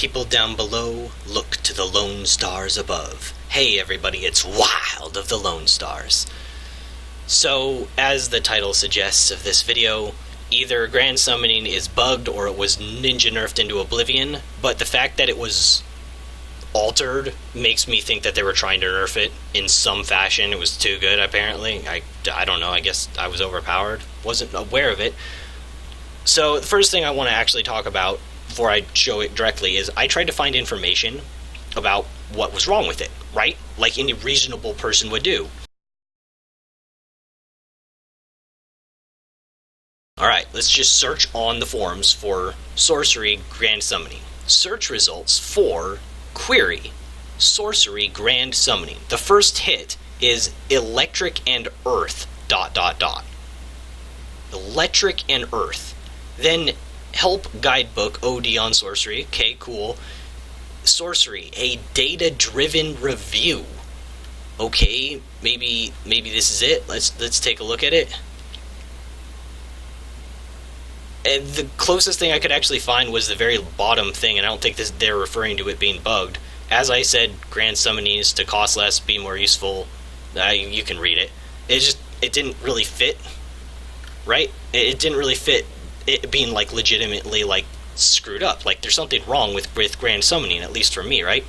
people down below, look to the lone stars above. Hey everybody, it's Wild of the Lone Stars. So, as the title suggests of this video, either Grand Summoning is bugged or it was ninja nerfed into oblivion, but the fact that it was altered makes me think that they were trying to nerf it in some fashion. It was too good, apparently. I don't know, I guess I was overpowered. Wasn't aware of it. So, the first thing I want to actually talk about before I show it directly is I tried to find information about what was wrong with it, right? Like any reasonable person would do. Alright, let's just search on the forums for Sorcery Grand Summoning. Search results for query Sorcery Grand Summoning. The first hit is electric and earth ... Electric and earth. Then help guidebook OD on sorcery. Okay, cool. Sorcery, a data-driven review. Okay, maybe this is it. Let's take a look at it. And the closest thing I could actually find was the very bottom thing, and I don't think they're referring to it being bugged. As I said, Grand Summoning is to cost less, be more useful. You can read it. It didn't really fit, right? It didn't really fit it being like legitimately like screwed up. Like there's something wrong with Grand Summoning, at least for me, right?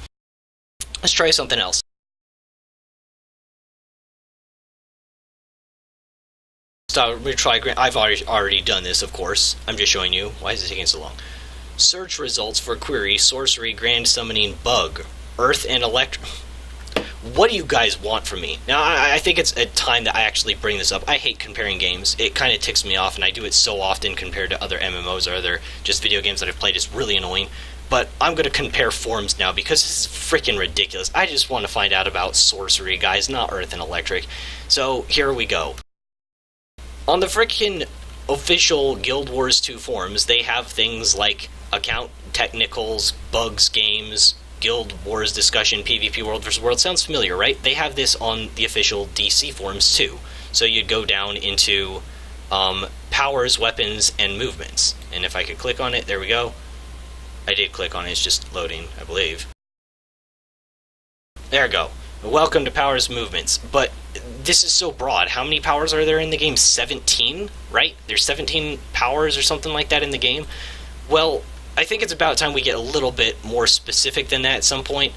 Let's try something else. We're gonna try I've already done this, of course. I'm just showing you. Why is it taking so long? Search results for query Sorcery Grand Summoning bug Earth and Electric. What do you guys want from me? Now, I think it's a time that I actually bring this up. I hate comparing games. It kind of ticks me off, and I do it so often compared to other MMOs or other just video games that I've played. It's really annoying. But I'm going to compare forums now because this is freaking ridiculous. I just want to find out about Sorcery, guys, not Earth and Electric. So, here we go. On the freaking official Guild Wars 2 forums, they have things like account technicals, bugs, games, Guild Wars discussion, PvP World vs. World. Sounds familiar, right? They have this on the official DC forums too. So you'd go down into powers, weapons, and movements. And if I could click on it, there we go. I did click on it, it's just loading, I believe. There we go. Welcome to powers, movements. But this is so broad. How many powers are there in the game? 17, right? There's 17 powers or something like that in the game. Well, I think it's about time we get a little bit more specific than that at some point.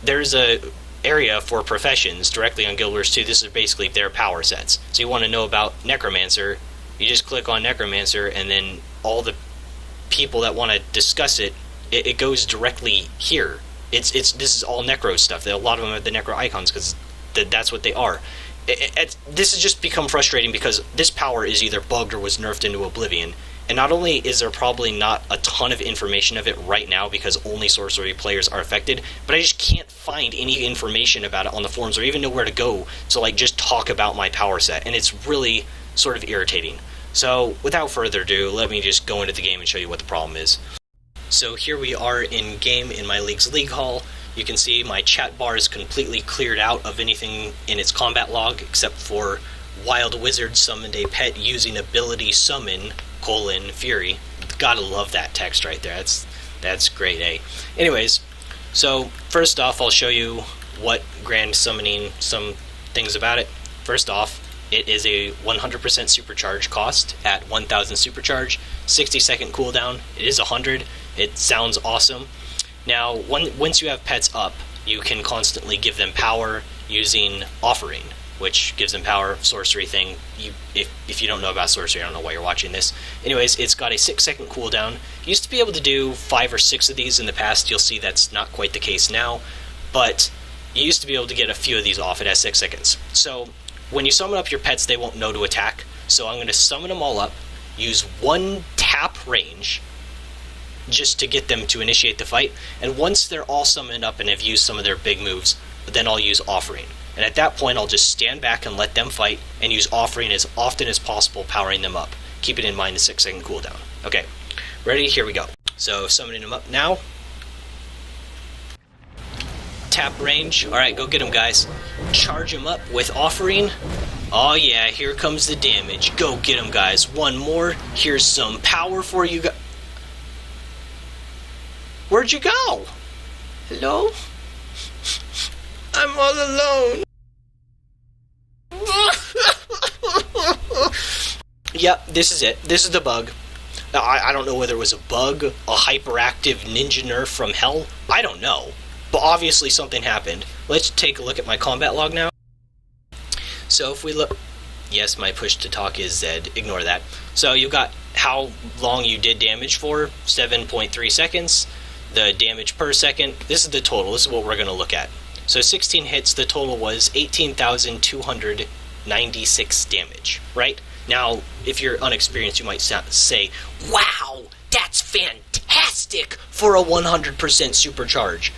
There's a area for professions directly on Guild Wars 2. This is basically their power sets. So you want to know about Necromancer, you just click on Necromancer, and then all the people that want to discuss it, it goes directly here. This is all Necro stuff. A lot of them are the Necro icons because that's what they are. This has just become frustrating because this power is either bugged or was nerfed into oblivion. And not only is there probably not a ton of information of it right now because only sorcery players are affected, but I just can't find any information about it on the forums or even know where to go to like just talk about my power set, and it's really sort of irritating. So without further ado, let me just go into the game and show you what the problem is. So here we are in game in my league's league hall. You can see my chat bar is completely cleared out of anything in its combat log except for Wild Wizard summoned a pet using ability summon : Fury. Gotta love that text right there. That's great, eh? Anyways, so first off, I'll show you what Grand Summoning, some things about it. First off, it is a 100% supercharge cost at 1000 supercharge, 60-second cooldown. It is 100. It sounds awesome. Now, once you have pets up, you can constantly give them power using Offering, which gives them power, sorcery thing. If you don't know about sorcery, I don't know why you're watching this. Anyways, it's got a 6-second cooldown. You used to be able to do 5 or 6 of these in the past. You'll see that's not quite the case now, but you used to be able to get a few of these off. It has 6 seconds. So when you summon up your pets, they won't know to attack. So I'm going to summon them all up, use 1 tap range just to get them to initiate the fight, and once they're all summoned up and have used some of their big moves, then I'll use Offering. And at that point, I'll just stand back and let them fight and use Offering as often as possible, powering them up. Keep it in mind the 6-second cooldown. Okay, ready? Here we go. So, summoning them up now. Tap range. Alright, go get them, guys. Charge them up with Offering. Oh yeah, here comes the damage. Go get them, guys. One more. Here's some power for you guys. Where'd you go? Hello? I'm all alone. Yep, this is it. This is the bug. I don't know whether it was a bug, a hyperactive ninja nerf from hell. I don't know. But obviously something happened. Let's take a look at my combat log now. So if we look... Yes, my push to talk is Z. Ignore that. So you got how long you did damage for. 7.3 seconds. The damage per second. This is the total. This is what we're going to look at. So 16 hits. The total was 18,296 damage. Right? Now, if you're unexperienced, you might say, wow, that's fantastic for a 100% supercharge.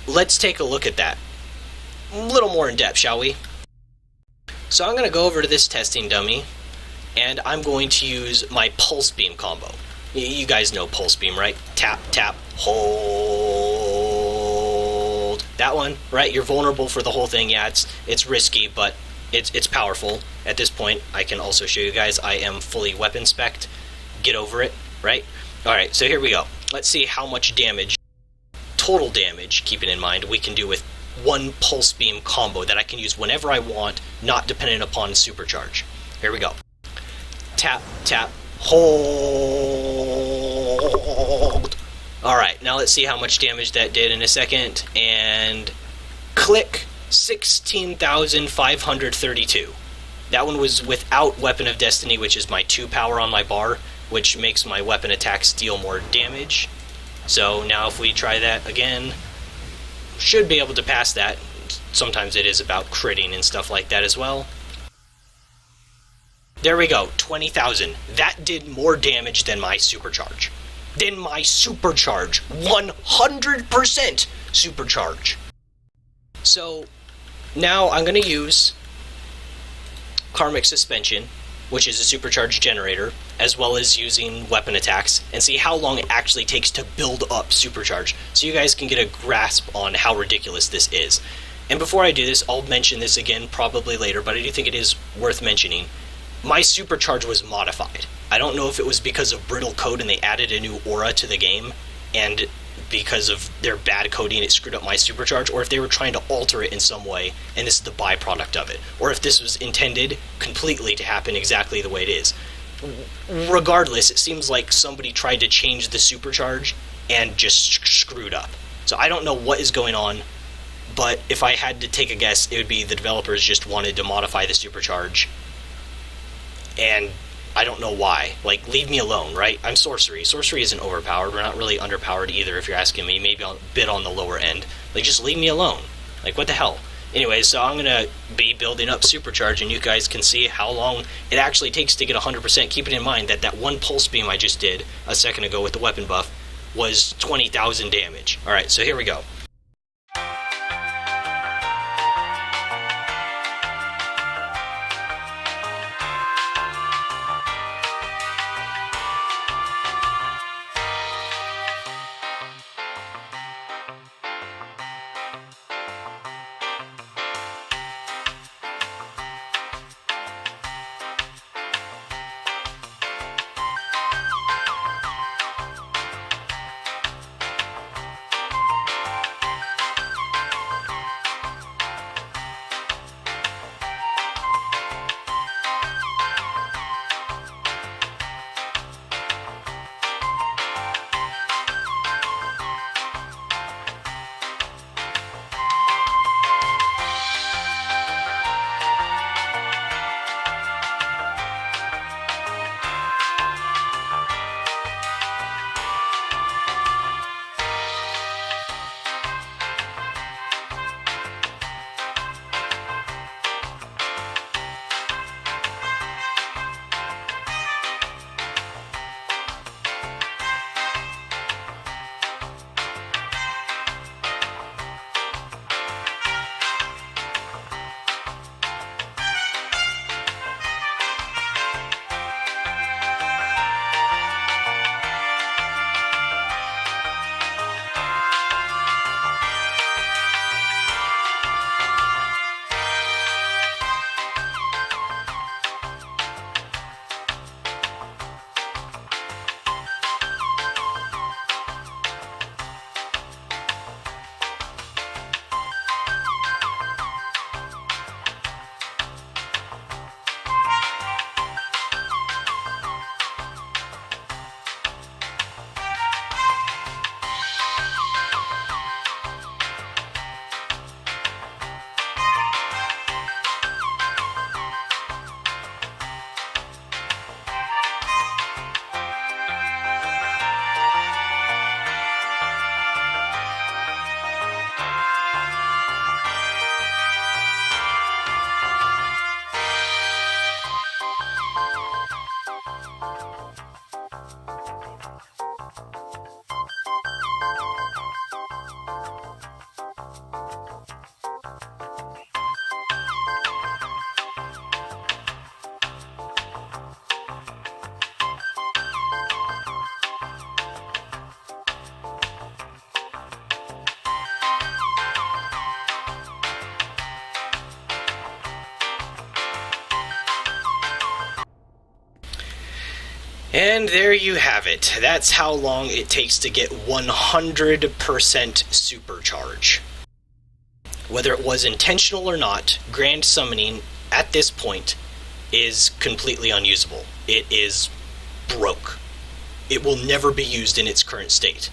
Let's take a look at that. A little more in depth, shall we? So I'm going to go over to this testing dummy, and I'm going to use my Pulse Beam combo. You guys know Pulse Beam, right? Tap, tap, hold. That one, right? You're vulnerable for the whole thing. Yeah, it's risky, but it's powerful. At this point, I can also show you guys I am fully weapon spec'd. Get over it, right? Alright, so here we go. Let's see how much damage, total damage, keeping in mind, we can do with one Pulse Beam combo that I can use whenever I want, not dependent upon supercharge. Here we go. Tap, tap, hold. Alright, now let's see how much damage that did in a second. And click, 16,532. That one was without Weapon of Destiny, which is my 2 power on my bar, which makes my weapon attacks deal more damage. So now if we try that again, should be able to pass that. Sometimes it is about critting and stuff like that as well. There we go, 20,000. That did more damage than my supercharge. 100% supercharge. So now I'm going to use Karmic Suspension, which is a supercharged generator, as well as using weapon attacks, and see how long it actually takes to build up supercharge, so you guys can get a grasp on how ridiculous this is. And before I do this, I'll mention this again probably later, but I do think it is worth mentioning. My supercharge was modified. I don't know if it was because of brittle code and they added a new aura to the game, and because of their bad coding it screwed up my supercharge, or if they were trying to alter it in some way and this is the byproduct of it, or if this was intended completely to happen exactly the way it is. Regardless, it seems like somebody tried to change the supercharge and just screwed up. So I don't know what is going on, but if I had to take a guess, it would be the developers just wanted to modify the supercharge, and I don't know why. Like, leave me alone, right? I'm Sorcery. Sorcery isn't overpowered. We're not really underpowered either, if you're asking me. Maybe a bit on the lower end. Like, just leave me alone. Like, what the hell? Anyways, so I'm going to be building up Supercharge, and you guys can see how long it actually takes to get 100%. Keeping in mind that that one Pulse Beam I just did a second ago with the weapon buff was 20,000 damage. Alright, so here we go. And there you have it. That's how long it takes to get 100% supercharge. Whether it was intentional or not, Grand Summoning at this point is completely unusable. It is broke. It will never be used in its current state.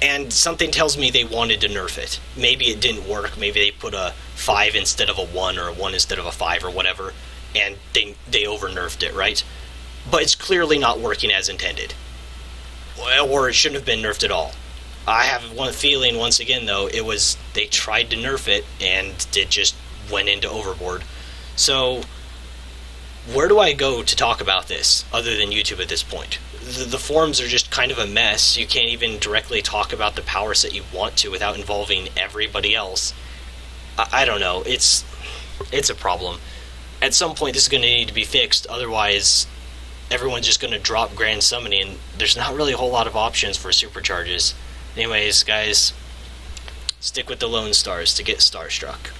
And something tells me they wanted to nerf it. Maybe it didn't work. Maybe they put a 5 instead of a 1 or a 1 instead of a 5 or whatever, and they over-nerfed it, right? But it's clearly not working as intended. Or it shouldn't have been nerfed at all. I have one feeling, once again, though, it was they tried to nerf it, and it just went into overboard. So, where do I go to talk about this, other than YouTube at this point? The forums are just kind of a mess. You can't even directly talk about the power set you want to without involving everybody else. I don't know. It's a problem. At some point, this is going to need to be fixed, otherwise everyone's just going to drop Grand Summoning. There's not really a whole lot of options for supercharges. Anyways, guys, stick with the Lone Stars to get Starstruck.